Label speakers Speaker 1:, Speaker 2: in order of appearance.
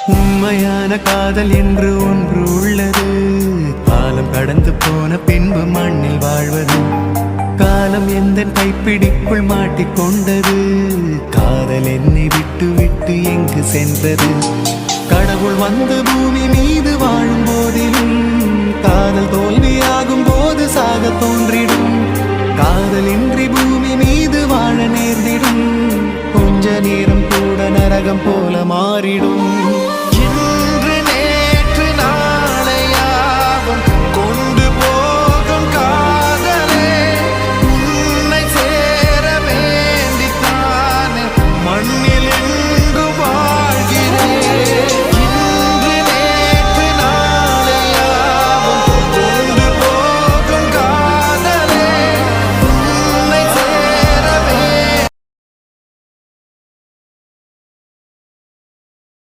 Speaker 1: உண்மையான காதல் என்று ஒன்று உள்ளது. காலம் கடந்து போன பின்பு மண்ணில் வாழ்வது. காலம் எந்த கைப்பிடிக்குள் மாட்டிக்கொண்டது. காதல் என்னை விட்டு விட்டு எங்கு சென்றது. கடவுள் வந்து பூமி மீது வாழும் போதிலும் காதல் தோல்வியாகும் போது சாக தோன்றிடும். காதலின்றி பூமி மீது வாழ நேர்ந்திடும். கொஞ்ச நேரம் கூட நரகம் போல மாறிடும்.